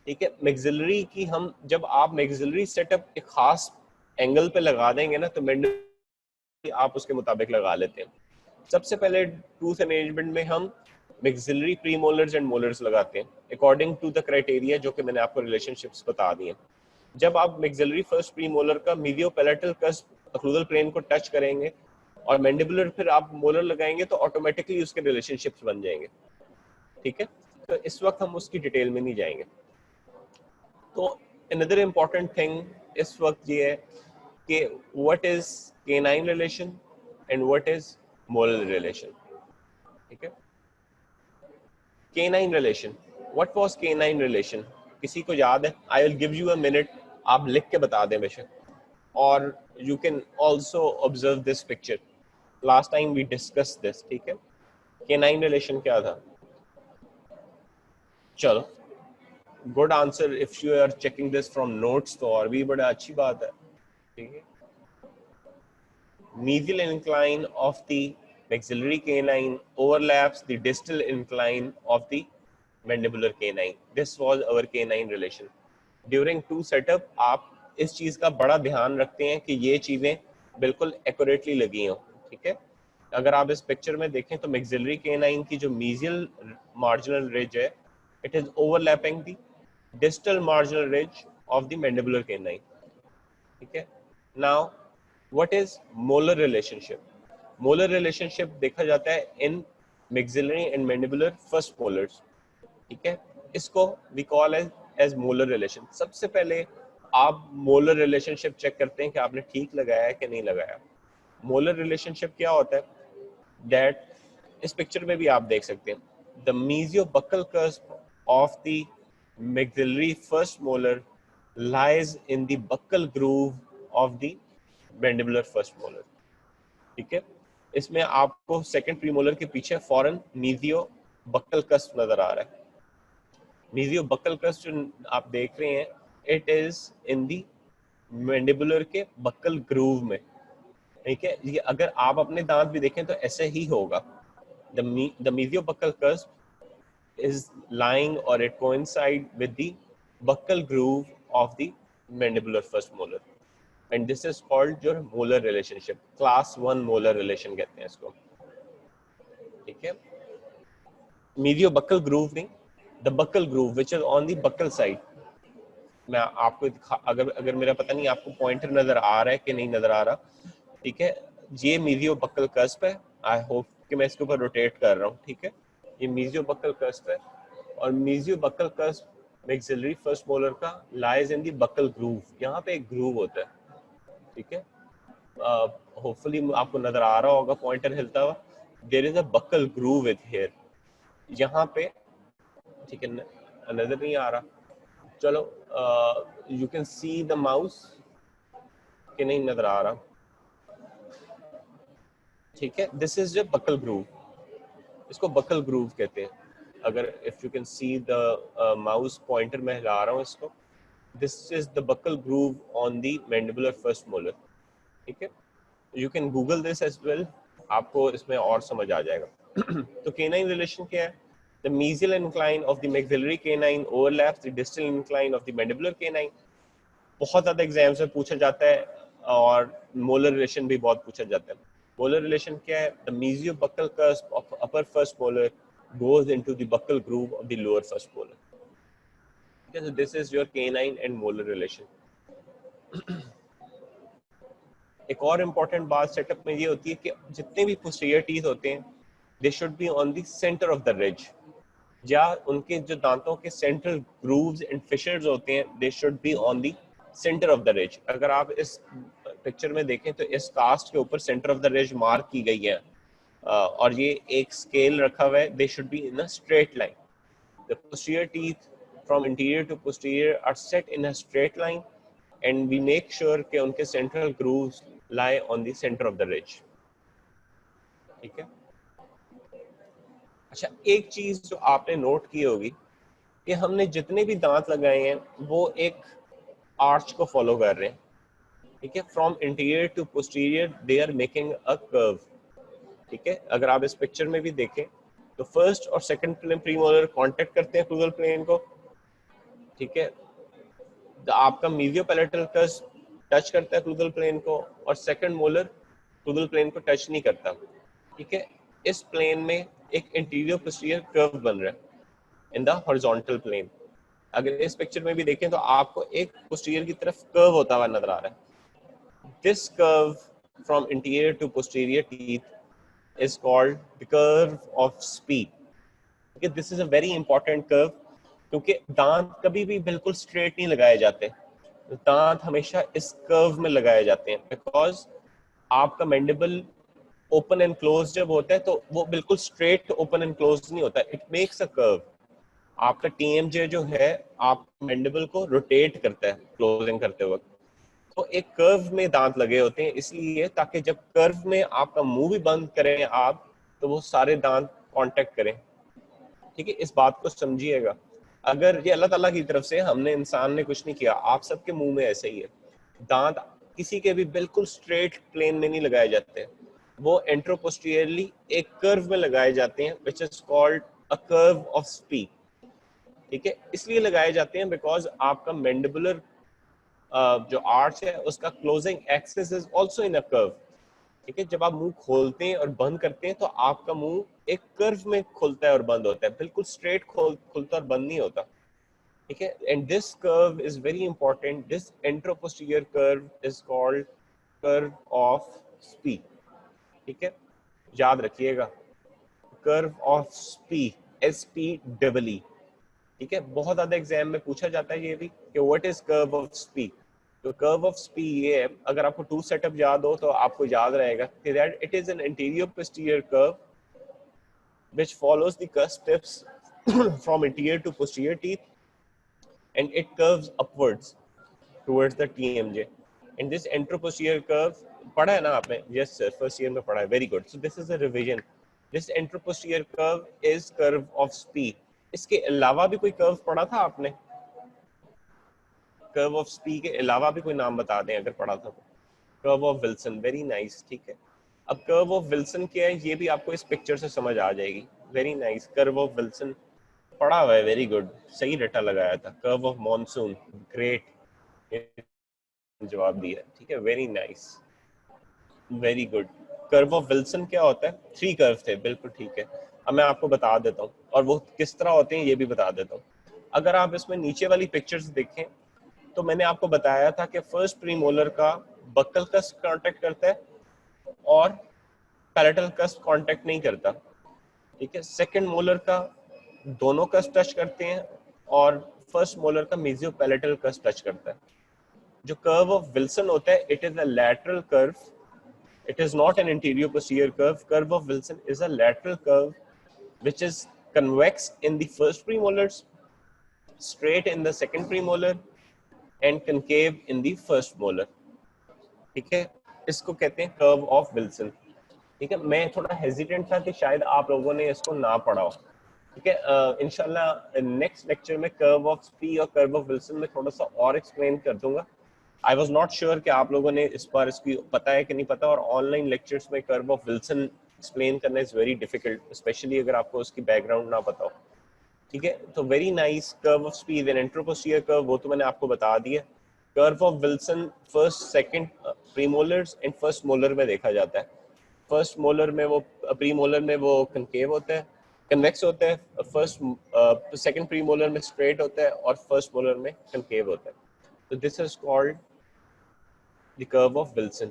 ठीक है. मैक्सिलरी की हम जब आप मैक्सिलरी सेटअप एक खास एंगल पे लगा देंगे ना तो मैंडिबुलर आप उसके मुताबिक लगा लेते हैं. सबसे पहले टूथ अरेंजमेंट में हम मैक्सिलरी प्रीमोलर्स एंड मोलर्स लगाते हैं अकॉर्डिंग टू द क्राइटेरिया जो कि मैंने आपको रिलेशनशिप्स बता दिए. जब आप मैक्सिलरी फर्स्ट प्रीमोलर का मीडियो पैलेटल कस्प अक्लूजल प्लेन को टच करेंगे और मैंडिबुलर फिर आप मोलर लगाएंगे तो ऑटोमेटिकली उसके रिलेशनशिप्स बन जाएंगे, ठीक है. तो इस वक्त हम उसकी डिटेल में नहीं जाएंगे. तो अनदर इम्पॉर्टेंट थिंग इस वक्त ये है कि what is canine relation and what is molar relation, ठीक है. Canine relation, what was canine relation, किसी को याद है? I will give you a minute, आप लिख के बता दें बेशक. और you can also observe this picture. Last time we discuss this, ठीक है. केनाइन रिलेशन क्या था? चलो, good answer. If you are checking this from notes तो और भी बड़ा अच्छी बात है, ठीक है. Mesial incline of the maxillary canine overlaps the distal incline of the mandibular canine. This was our canine relation. During two setup आप इस चीज का बड़ा ध्यान रखते हैं कि ये चीजें बिल्कुल एक्यूरेटली लगी हों, ठीक है. अगर आप इस पिक्चर में देखें तो maxillary canine की जो mesial marginal ridge है, it is overlapping the distal marginal ridge of the mandibular canine, ठीक है. Now what is molar relationship? Molar relationship देखा जाता है in maxillary and mandibular first molars, ठीक है. इसको we call as molar relation. सबसे पहले आप molar relationship चेक करते हैं कि आपने ठीक लगाया है कि नहीं लगाया. molar relationship क्या होता है? That इस पिक्चर में भी आप देख सकते हैं. The mesiobuccal cusp of the maxillary first molar lies in the buccal groove of the mandibular first molar, ठीक है. इसमें आपको सेकंड प्रीमोलर के पीछे फॉरन मीजियो बक्कल कस्प नजर आ रहा है. मीजियो बक्कल कस्प जो आप देख रहे हैं, it is in the mandibular के बक्कल ग्रूव में, ठीक है. ये अगर आप अपने दांत भी देखें तो ऐसे ही होगा. The mesiobuccal cusp is lying और it coincide with the buccal groove of the mandibular first molar. And this is called your molar relationship. Class 1 molar relation कहते हैं इसको, ठीक है. Mediobuccal groove नहीं, the buccal groove which is on the buccal side. मैं आपको अगर मेरा पता नहीं आपको पॉइंटर नजर आ रहा है कि नहीं नजर आ रहा, ठीक है. ये mediobuccal cusp है. आई होप कि मैं इसके ऊपर रोटेट कर रहा हूँ, ठीक है. ये मीजियोबक्कल कस्प है, और मीजियोबक्कल कस्प मैक्सिलरी फर्स्ट मोलर का lies in the buccal groove, यहाँ पे एक ग्रूव होता है, ठीक है। होपफुली आपको नजर आ रहा होगा पॉइंटर हिलता हुआ, there is a buccal groove with here, यहाँ पे, ठीक है, नजर नहीं आ रहा, चलो you can see the mouse कि नहीं नजर आ रहा, ठीक है। This is the buccal groove, इसको बक्कल ग्रूव कहते हैं। अगर if you can see the mouse pointer में हिला रहा हूँ इसको, this is the buccal groove on the mandibular first molar, ठीक है। You can Google this as well, आपको इसमें और समझ आ जाएगा। तो केनाइन रिलेशन क्या है? The mesial incline of the maxillary canine overlaps the distal incline of the mandibular canine. बहुत ज़्यादा एग्जाम्स में पूछा जाता है, और मोलर रिलेशन भी बहुत पूछा जाता है। मोलर रिलेशन क्या है? The mesiobuccal cusp of upper first molar goes into the buccal groove of the lower first molar. Okay, so this is your canine and molar relation. एक और इम्पोर्टेंट बात सेटअप में ये होती है कि जितने भी पोस्टीरियर टीथ होते हैं, दे should be on the centre of the ridge, या उनके जो दांतों के सेंट्रल ग्रूव्स एंड फिशर्स होते हैं, दे should be on the centre of the ridge. अगर आप इस पिक्चर में देखें तो इस कास्ट के ऊपर centre of the ridge mark की गई है, और ये एक स्केल रखा हुआ है, they should be in a straight line. The posterior teeth from anterior to posterior are set in a straight line, and we make sure कि उनके central grooves lie on the center of the ridge, ठीक है। अच्छा, एक चीज जो आपने note की होगी कि हमने जितने भी दांत लगाए हैं वो एक आर्च को फॉलो कर रहे हैं, ठीक है। From anterior to posterior they are making a curve, ठीक है। अगर आप इस पिक्चर में भी देखें तो फर्स्ट और सेकंड प्रीमोलर कांटेक्ट करते हैं क्रूजल प्लेन को, ठीक है। आपका मीजियोपैलेटल कस्प टच करता है क्रूजल प्लेन को, और सेकंड मोलर क्रूजल प्लेन को टच नहीं करता, ठीक है। इस प्लेन में एक इंटीरियर पोस्टीरियर कर्व बन रहा है इन द हॉरिजॉन्टल प्लेन। अगर इस पिक्चर में भी देखें तो आपको एक पोस्टीरियर की तरफ कर्व होता हुआ नजर आ रहा है। This curve from anterior to posterior teeth is called the curve of Spee. This is a very important curve, क्योंकि दांत कभी भी बिल्कुल स्ट्रेट नहीं लगाए जाते, दांत हमेशा इस कर्व में लगाए जाते हैं, बिकॉज आपका मैंडिबल ओपन एंड क्लोज जब होता है तो वो बिल्कुल स्ट्रेट ओपन एंड क्लोज नहीं होता, इट मेक्स अ कर्व। आपका टीएमजे जो है आप मैंडिबल को रोटेट करता है क्लोजिंग करते वक्त, तो एक कर्व में दांत लगे होते हैं, इसलिए ताकि जब कर्व में आपका मुंह भी बंद करें आप, तो वो सारे दांत कांटेक्ट करें, ठीक है। इस बात को समझिएगा, अगर ये अल्लाह ताला की तरफ से, हमने इंसान ने कुछ नहीं किया, आप सबके मुंह में ऐसे ही है, दांत किसी के भी बिल्कुल स्ट्रेट प्लेन में नहीं लगाए जाते, वो एंट्रोपोस्टीरियरली एक कर्व में लगाए जाते हैं, which is called a curve of Spee, ठीक है। इसलिए लगाए जाते हैं बिकॉज आपका मैंडिबुलर जो आर्च है उसका closing axis is also in a curve, ठीक है। जब आप मुंह खोलते हैं और बंद करते हैं तो आपका मुंह एक कर्व में खुलता है और बंद होता है, बिल्कुल स्ट्रेट खुलता और बंद नहीं होता, ठीक है। And this curve is very important, this anteroposterior curve is called curve of Spee, ठीक है, याद रखिएगा, कर्व ऑफ स्पी, SPEE, ठीक है। बहुत ज्यादा एग्जाम में पूछा जाता है ये भी कि व्हाट इज कर्व ऑफ स्पी। तो कर्व ऑफ स्पी ये है, अगर आपको टू सेटअप याद हो तो आपको याद रहेगा कि that it is an interior posterior curve which follows the cusp tips from interior to posterior teeth, and it curves upwards towards the TMJ. And this anteroposterior curve, पढ़ा है ना आपने? Yes sir, first year में पढ़ा है, very good. So this is a revision. This anteroposterior curve is curve of SPEE. इसके अलावा भी कोई कर्व पढ़ा था आपने? कर्व ऑफ स्पी के अलावा भी कोई नाम बता दें अगर पढ़ा था तो। Curve of Wilson, very nice, ठीक है। अब कर्व ऑफ विल्सन क्या है ये भी आपको इस पिक्चर से समझ आ जाएगी, very nice. Curve of Wilson पढ़ा हुआ है, वेरी गुड, सही रटा लगाया था। कर्व ऑफ मॉनसून, ग्रेट जवाब दिया, ठीक है, very nice, very good. Curve of Wilson क्या होता है? 3 कर्व थे, बिल्कुल ठीक है। अब मैं आपको बता देता हूँ, और वो किस तरह होते हैं ये भी बता देता हूँ। अगर आप इसमें नीचे वाली पिक्चर्स देखें तो मैंने आपको बताया था कि फर्स्ट प्रीमोलर का बक्कल कस्प कांटेक्ट करता है और पैलेटल कस्प कांटेक्ट नहीं करता, ठीक है, सेकंड मोलर का दोनों कस्प टच करते हैं और फर्स्ट मोलर का मेसियोपैलेटल कस्प टच करता है। जो कर्व ऑफ विल्सन होता है, it is a lateral curve, it is not an anterior posterior curve. Curve of Wilson is a lateral curve which is convex in the first premolars, straight in the second premolar and concave in the first molar. ठीक है, इसको कहते हैं curve of Wilson. ठीक है, मैं थोड़ा hesitant था कि शायद आप लोगों ने इसको ना पढ़ा हो। ठीक है, इंशाल्लाह नेक्स्ट लेक्चर में कर्व ऑफ स्पी और कर्व ऑफ विल्सन में थोड़ा सा और एक्सप्लेन कर दूंगा। आई वॉज नॉट श्योर कि आप लोगों ने इस बार इसकी पता है कि नहीं पता, और ऑनलाइन लेक्चर्स में कर्व ऑफ विल्सन एक्सप्लेन करना इज वेरी डिफिकल्ट, स्पेशली अगर आपको उसकी बैकग्राउंड ना पता हो। ठीक है, तो very nice. Curve of speed and anteroposterior curve वो तो मैंने आपको बता दिया। Curve of Wilson first second premolars and first molar में देखा जाता है। फर्स्ट मोलर में वो प्रीमोलर में वो कनकेव होता है, कन्वेक्स होता है, फर्स्ट सेकंड प्रीमोलर में स्ट्रेट होता है और फर्स्ट मोलर में कनकेव होता है। तो this is called the curve of Wilson,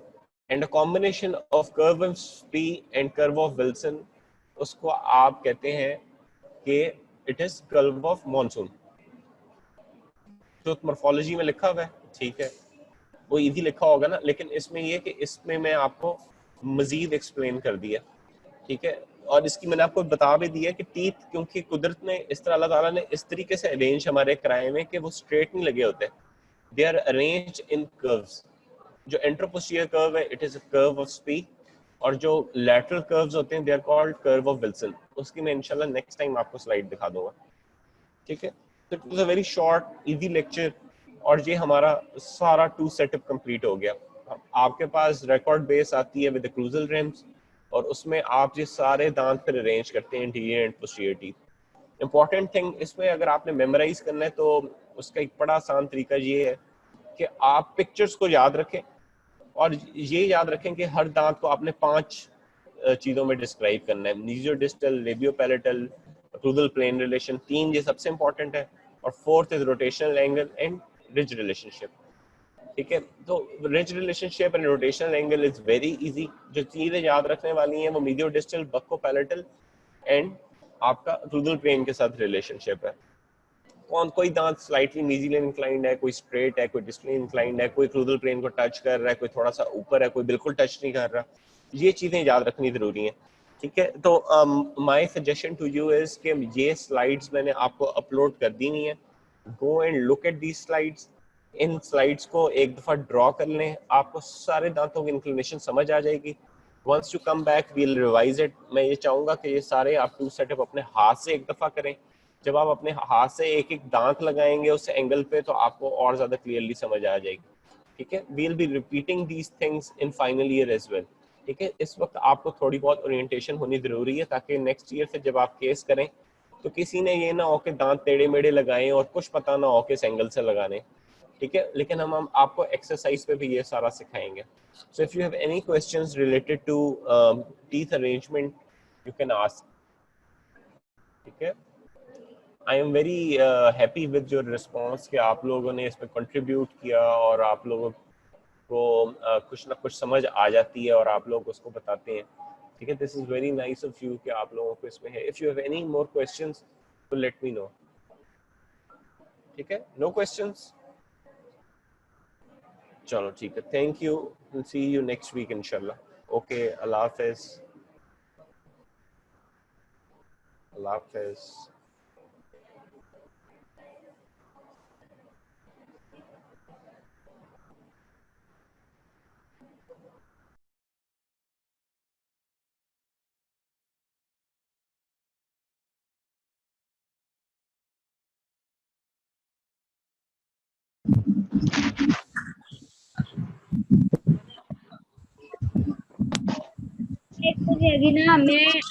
and a combination of curve of P and curve of Wilson उसको आप कहते हैं कि it is curve of monsoon। जो मॉर्फोलॉजी में लिखा हुआ है, ठीक है, वो इजी लिखा होगा ना, लेकिन इसमें ये कि इसमें मैं आपको मजीद एक्सप्लेन कर दिया। ठीक है, और इसकी मैंने आपको बता भी दिया कि टीथ क्योंकि कुदरत ने इस तरह, अल्लाह ताला ने इस तरीके से अरेंज हमारे कराए में कि वो स्ट्रेट नहीं लगे होते, they are arrange in curves. जो एंट्रोपोस्टीरियर कर्व है, it is a curve of Spee, और जो लैटरल कर्व्स होते हैं, they are called curve of Wilson. उसकी मैं इंशाल्लाह नेक्स्ट टाइम आपको स्लाइड दिखा दूंगा। ठीक है, तो it was a very short easy lecture, और ये हमारा सारा टू सेटअप कंप्लीट हो गया। आपके पास रिकॉर्ड बेस आती है विद क्रूजल रिम्स, और उसमें आप ये सारे दांत फिर अरेंज करते हैं, interior and posterior teeth. Important thing इसमें अगर आपने मेमोराइज करना है तो उसका एक बड़ा आसान तरीका ये है कि आप पिक्चर्स को याद रखें, और ये याद रखें कि हर दांत को आपने 5 चीजों में डिस्क्राइब करना है। Mesiodistal, labiopalatal, occlusal plane relation, 3 ये सबसे इंपॉर्टेंट है, और fourth is rotational angle and ridge relationship. ठीक है, तो ridge relationship and rotational angle is very easy. जो चीजें याद रखने वाली हैं वो mesiodistal, buccopalatal and आपका ओक्लूजल प्लेन के साथ रिलेशनशिप है। कोई दांत स्लाइटली मीजियल इंक्लाइंड है, कोई स्ट्रेट है, कोई डिस्टली इंक्लाइंड है, कोई क्रूजल प्लेन को टच कर रहा है, कोई थोड़ा सा ऊपर है, कोई बिल्कुल टच नहीं कर रहा। ये चीजें याद रखनी जरूरी है। ठीक है, तो my suggestion to you is कि ये स्लाइड्स मैंने आपको अपलोड कर दी है, go and look at the slides. इन स्लाइड्स को एक दफा ड्रॉ कर लें, आपको सारे दांतों की इंक्लिनेशन समझ आ जाएगी। Once you come back we'll revise it. मैं ये चाहूंगा कि ये सारे आप टू सेटअप अपने हाथ से एक दफा करें। जब आप अपने हाथ से एक एक दांत लगाएंगे उस एंगल पे, तो आपको और ज्यादा क्लियरली समझ आ जाएगी। ठीक है, we'll be repeating these things in final year as well. ठीक है, इस वक्त आपको थोड़ी बहुत ओरिएंटेशन होनी जरूरी है, ताकि नेक्स्ट ईयर से जब आप केस करें तो किसी ने ये ना हो कि दांत टेढ़े मेढ़े लगाएं और कुछ पता ना हो किस एंगल से लगाने। ठीक है, लेकिन हम आपको एक्सरसाइज पे भी ये सारा सिखाएंगे। So if you have any questions related to teeth arrangement, you can ask. ठीक है, I am very happy with your response कि आप लोगों ने इस पर कंट्रीब्यूट किया, और आप लोगों को कुछ ना कुछ समझ आ जाती है और आप लोग उसको बताते हैं। ठीक है, this is very nice of you कि आप लोगों को इसमें है। If you have any more questions तो लेट मी नो। ठीक है, नो क्वेश्चंस, चलो ठीक है, thank you, see you next week इंशाल्लाह। ओके, अल्लाह हाफिज, अल्लाह हाफिज। अभी ना मैं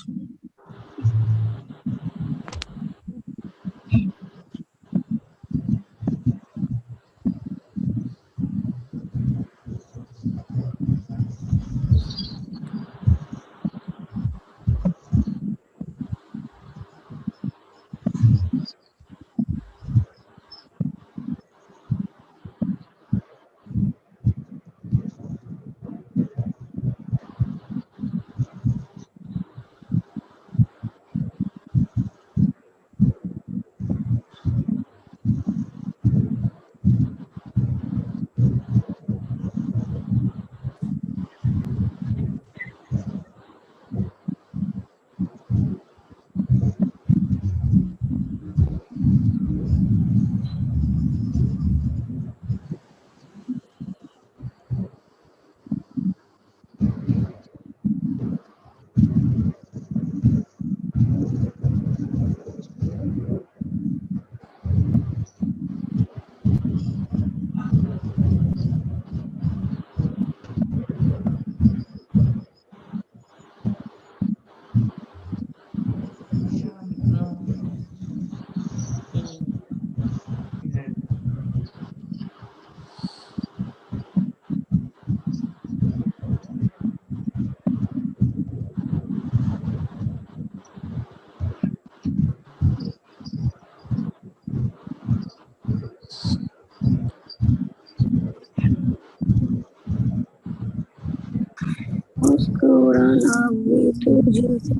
आगे तुझे से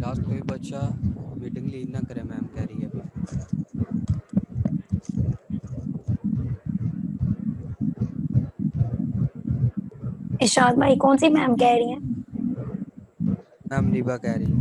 लास्ट कोई बच्चा मीटिंग लीड ना करे, मैम कह रही है अभी। इरशाद भाई कौन सी मैम कह रही हैं? मैम निभा कह रही है।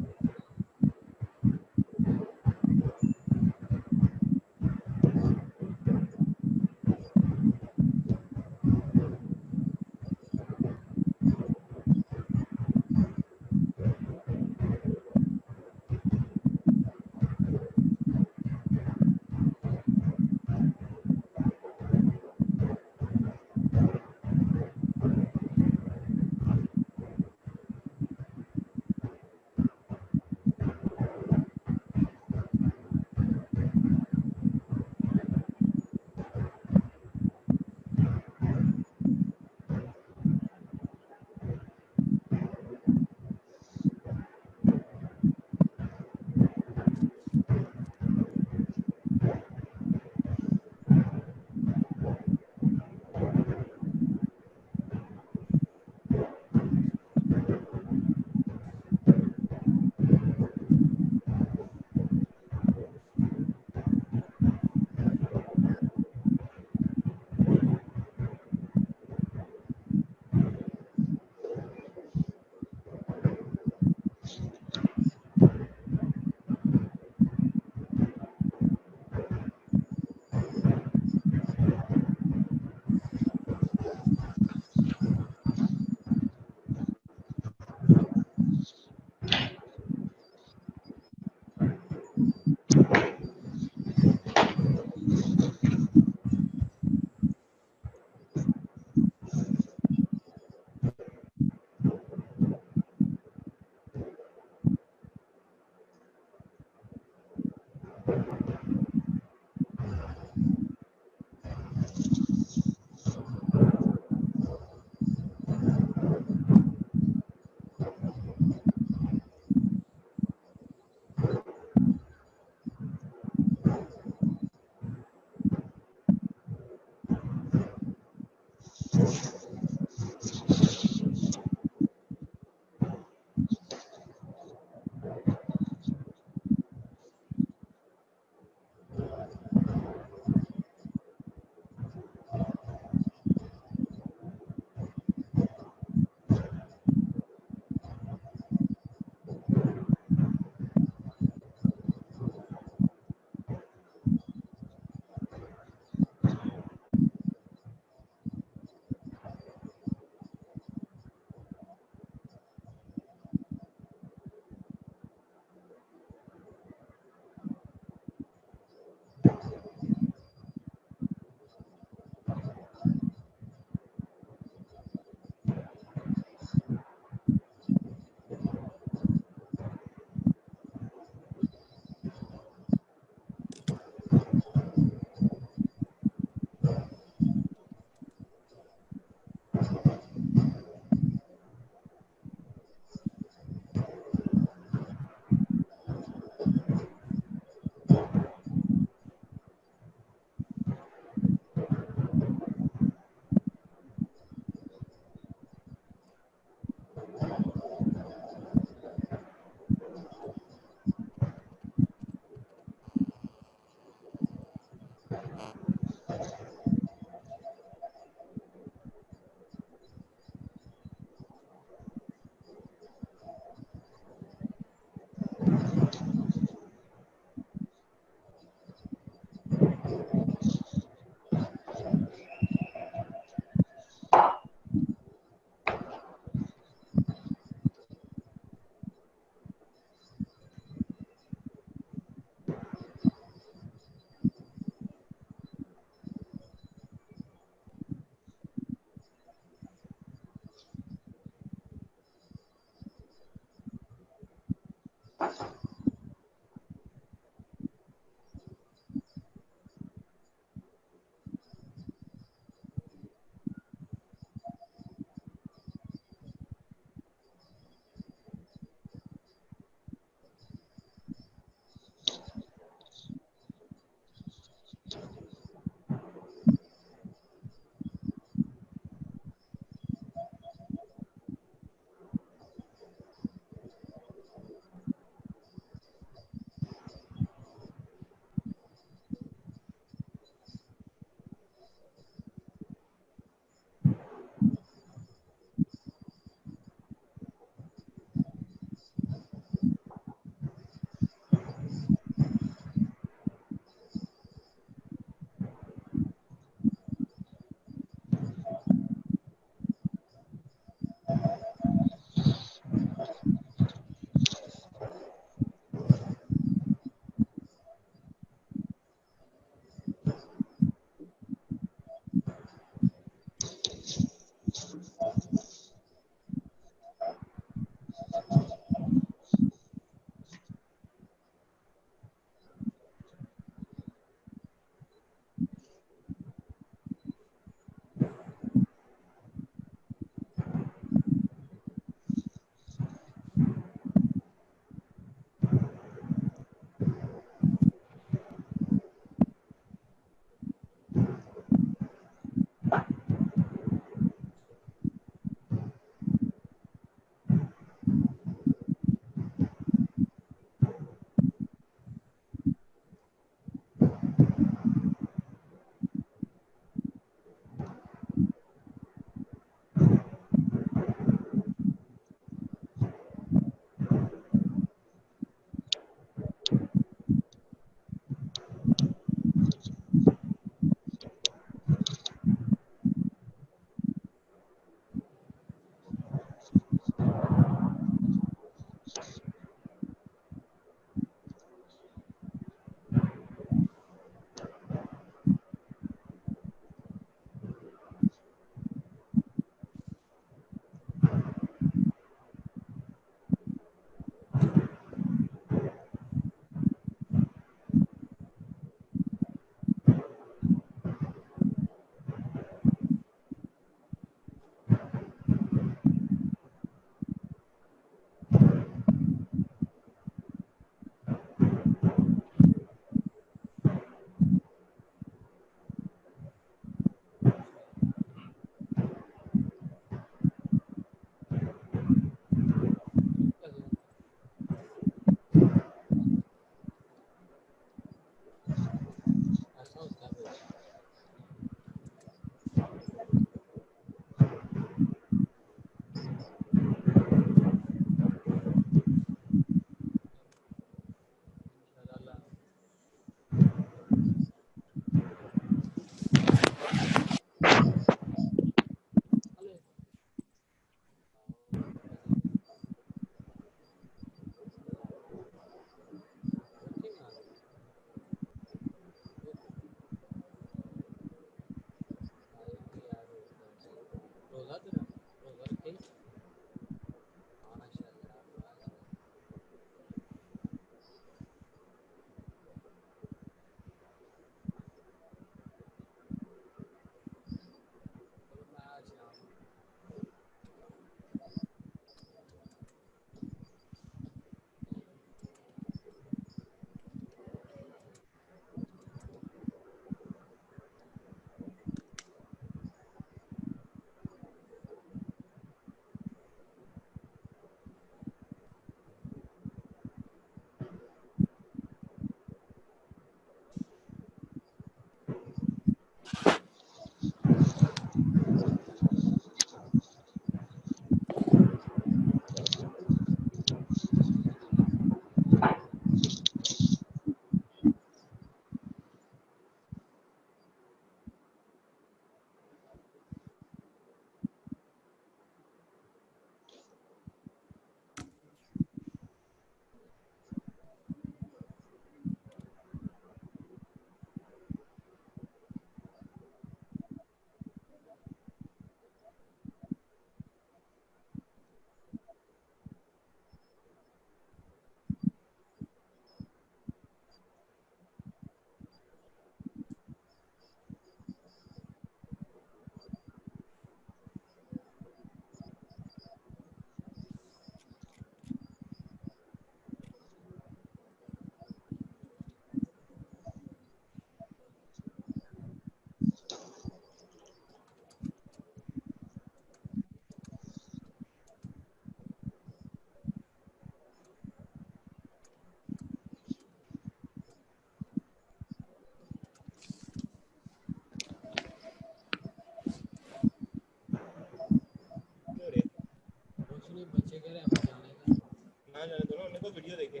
को वीडियो देखे,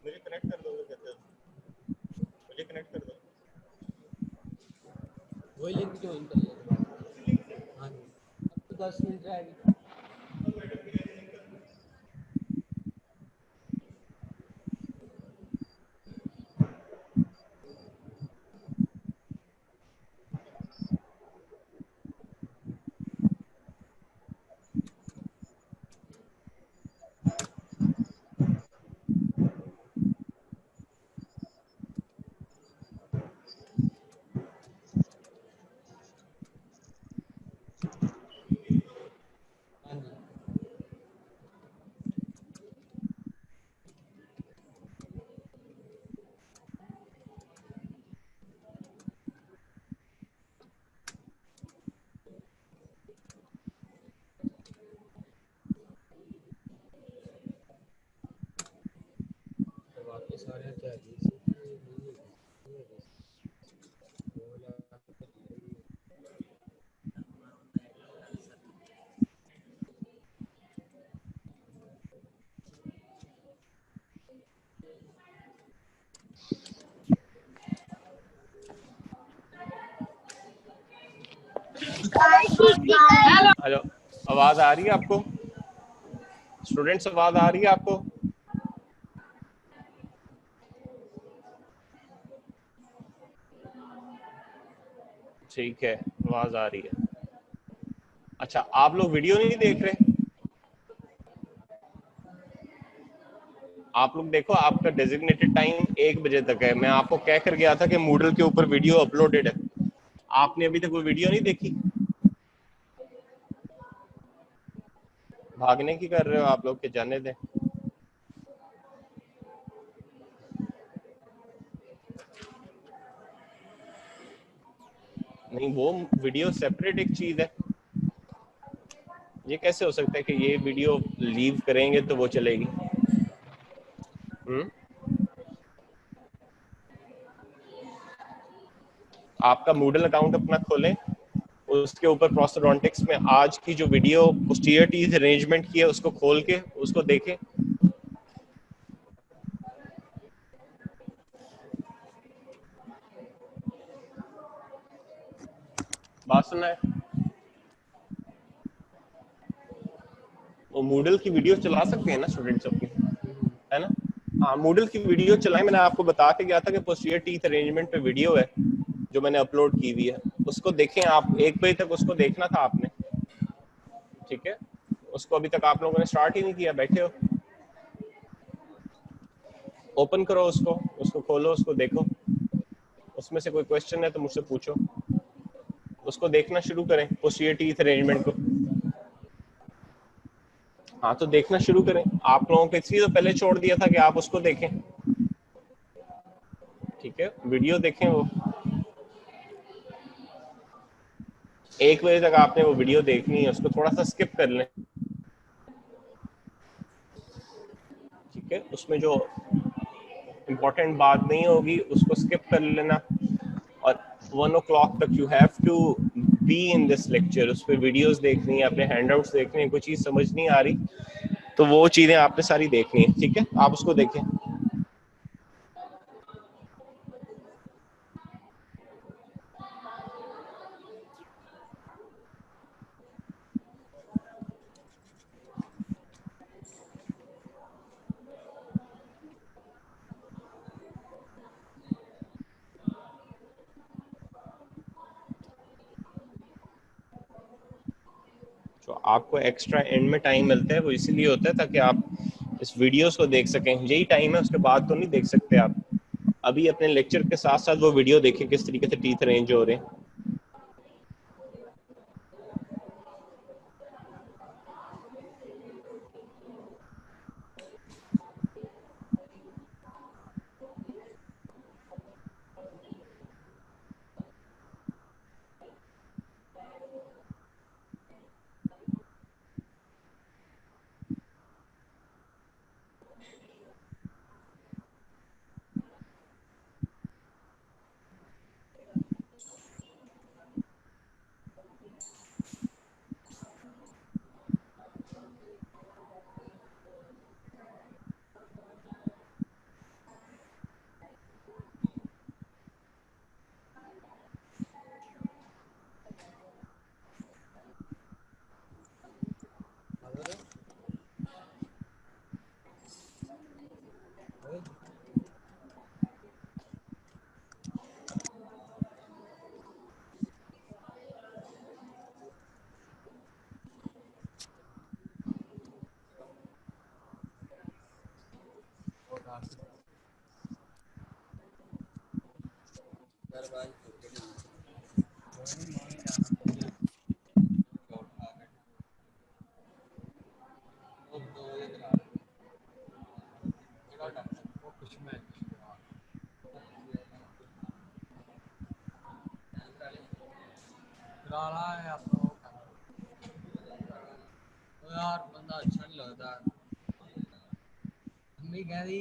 मुझे कनेक्ट कर दोगे कहते हो, मुझे कनेक्ट कर दो। वही लिंक ज्वाइन कर लेना। हाँ जी, अब तो 10 मिनट रह गए। हाँ जी, तो वापस आ रहे हैं क्या जी से? हेलो, आवाज आ रही है आपको स्टूडेंट्स? आवाज आ रही है आपको? ठीक है, आवाज आ रही है। अच्छा, आप लोग वीडियो नहीं देख रहे? आप लोग देखो, आपका डेजिग्नेटेड टाइम 1 बजे तक है। मैं आपको कह कर गया था कि मूडल के ऊपर वीडियो अपलोडेड है। आपने अभी तक वो वीडियो नहीं देखी? भागने की कर रहे हो आप लोग के, जाने दें। नहीं, वो वीडियो सेपरेट एक चीज है। ये कैसे हो सकता है कि ये वीडियो लीव करेंगे तो वो चलेगी? आपका मूडल अकाउंट अपना खोलें, उसके ऊपर प्रोस्टोडोंटिक्स में आज की जो वीडियो पोस्टीरियर टीथ अरेंजमेंट की है उसको खोल के उसको देखें। बात सुनना है? वो मूडल की वीडियो चला सकते हैं ना स्टूडेंट्स अपनी, है ना? हाँ, मूडल की वीडियो चलाएं। मैंने आपको बता के गया था कि पोस्टीरियर टीथ अरेंजमेंट पे वीडियो है जो मैंने अपलोड की हुई है, उसको देखें आप। 1 बजे तक उसको देखना था आपने, ठीक है? उसको अभी तक आप लोगों ने स्टार्ट ही नहीं किया, बैठे हो। ओपन करो उसको, उसको खोलो, उसको देखो। उसमें से कोई क्वेश्चन है तो मुझसे पूछो। उसको देखना शुरू करें, पोस्टीरियर टीथ अरेंजमेंट को। हाँ, तो देखना शुरू करें। आप लोगों को इसलिए तो पहले छोड़ दिया था कि आप उसको देखें, ठीक है? वीडियो देखें वो। 1 बजे तक आपने वो वीडियो देखनी है, उसको थोड़ा सा स्किप कर लें, ठीक है? उसमें जो इम्पोर्टेंट बात नहीं होगी उसको स्किप कर लेना। और 1 o'clock तक you have to be in this lecture. उस पर वीडियोस देखनी है, अपने हैंडआउट्स देखने हैं। कोई चीज़ समझ नहीं आ रही तो वो चीज़ें आपने सारी देखनी है, ठीक है? आप उसको देखें। जो आपको एक्स्ट्रा एंड में टाइम मिलता है वो इसीलिए होता है ताकि आप इस वीडियोस को देख सकें। यही टाइम है, उसके बाद तो नहीं देख सकते आप। अभी अपने लेक्चर के साथ साथ वो वीडियो देखें किस तरीके से टीथ अरेंज हो रहे हैं। यार बंदा अच्छा नहीं लगता। मम्मी कह रही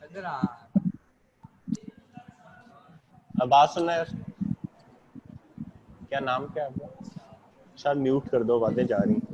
इधर आ। अब बात सुनना है, क्या नाम क्या है आपका? शायद म्यूट कर दो, बातें जा रही हैं।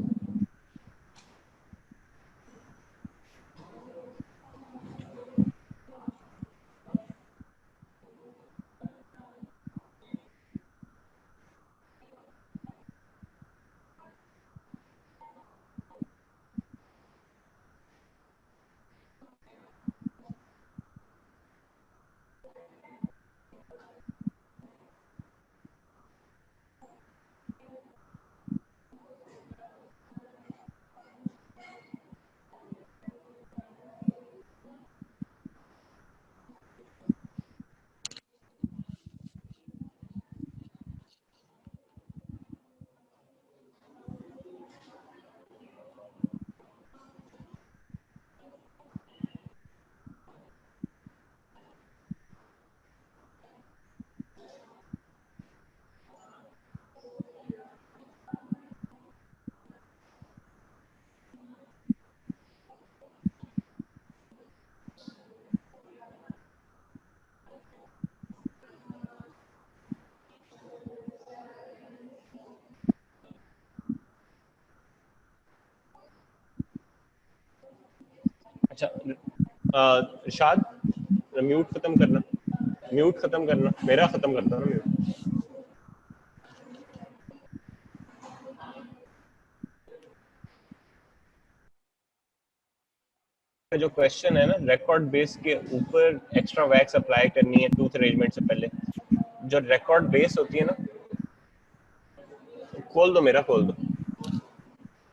अच्छा इरशाद, म्यूट खत्म करना, म्यूट खत्म करना, मेरा खत्म करता ना म्यूट। जो क्वेश्चन है ना, रिकॉर्ड बेस के ऊपर एक्स्ट्रा वैक्स अप्लाई करनी है टूथ अरेंजमेंट से पहले। जो रिकॉर्ड बेस होती है ना, खोल दो, मेरा खोल दो।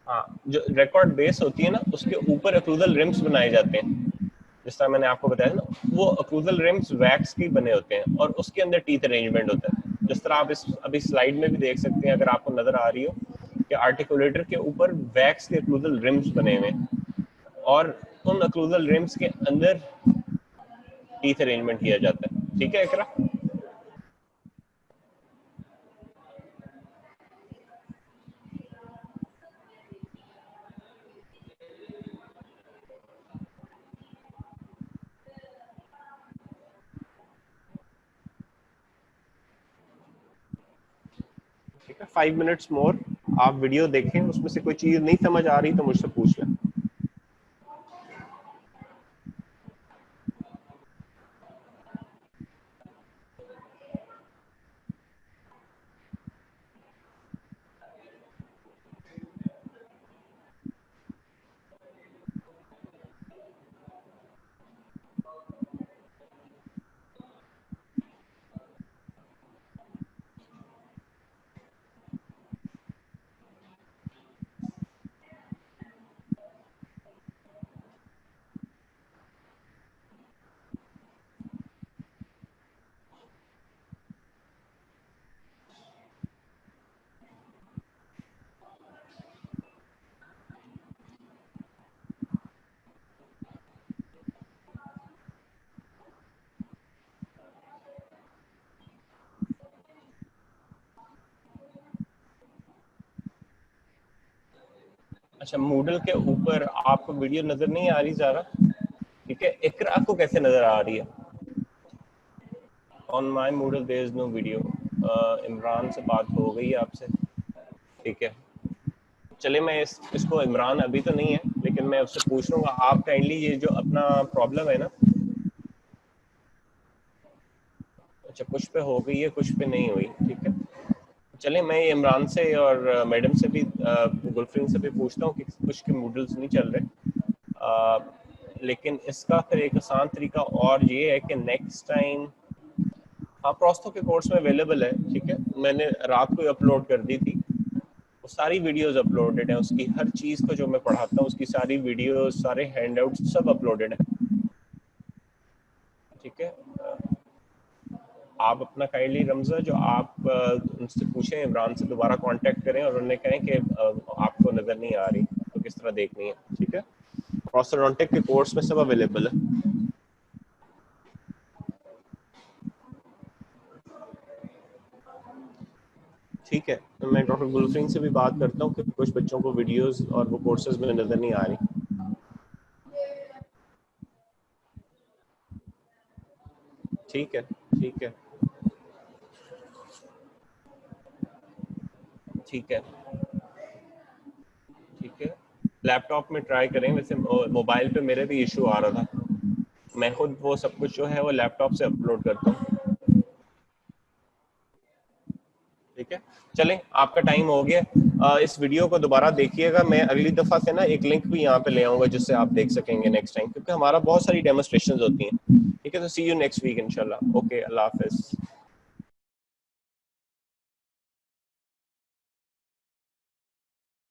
हाँ, जो रिकॉर्ड बेस होती है ना, उसके ऊपर अक्लूजल रिम्स बनाए जाते हैं। जिस तरह मैंने आपको बताया ना, वो अक्लूजल रिम्स वैक्स के बने होते हैं और उसके अंदर टीथ अरेंजमेंट होता है। जिस तरह आप इस अभी स्लाइड में भी देख सकते हैं, अगर आपको नजर आ रही हो कि आर्टिकुलेटर के ऊपर वैक्स के अक्लूजल रिम्स बने हुए हैं और उन अक्लूजल रिम्स के अंदर टीथ अरेंजमेंट किया जाता है। ठीक है इकरा? ठीक है, 5 मिनट्स मोर आप वीडियो देखें, उसमें से कोई चीज नहीं समझ आ रही तो मुझसे पूछ लें। अच्छा, मूडल के ऊपर आपको वीडियो नजर नहीं आ रही ज़रा? ठीक है, इकरा को कैसे नजर आ रही है? On my Moodle there is no video. Imran से बात हो गई है आपसे? ठीक है, चले मैं इसको, इमरान अभी तो नहीं है लेकिन मैं उससे पूछ लूंगा। आप काइंडली ये जो अपना प्रॉब्लम है ना, अच्छा कुछ पे हो गई है कुछ पे नहीं हुई, ठीक है। चले मैं इमरान से और मैडम से भी, गुलफ्रेंड से भी पूछता हूँ कि कुछ के मूडल्स नहीं चल रहे। लेकिन इसका फिर एक आसान तरीका और ये है कि नेक्स्ट टाइम, हाँ प्रोस्तो के कोर्स में अवेलेबल है, ठीक है। मैंने रात को अपलोड कर दी थी, वो सारी वीडियोस अपलोडेड है, उसकी हर चीज़ को जो मैं पढ़ाता हूँ उसकी सारी वीडियोस, सारे हैंडआउट्स सब अपलोडेड है। ठीक है, आप अपना काइंडली रमज़ा जो आप उनसे पूछें, इमरान से दोबारा कांटेक्ट करें और उन्हें कहें कि आपको नज़र नहीं आ रही तो किस तरह देखनी है। ठीक है, ऑर्थोडोंटिक के कोर्स में सब अवेलेबल है। ठीक है, तो मैं डॉक्टर गुलफरीन से भी बात करता हूँ कि कुछ बच्चों को वीडियोस और वो कोर्सेज में नज़र नहीं आ रही। ठीक है, ठीक है, ठीक है, ठीक है, लैपटॉप में ट्राई करें। वैसे मोबाइल पे मेरे भी इशू आ रहा था, मैं खुद वो सब कुछ जो है वो लैपटॉप से अपलोड करता हूँ। ठीक है, चलें, आपका टाइम हो गया। इस वीडियो को दोबारा देखिएगा। मैं अगली दफ़ा से ना एक लिंक भी यहाँ पे ले आऊँगा जिससे आप देख सकेंगे नेक्स्ट टाइम, क्योंकि हमारा बहुत सारी डेमोस्ट्रेशंस होती हैं। ठीक है, तो सी यू नेक्स्ट वीक इंशाल्लाह। ओके, अल्लाह हाफिज़।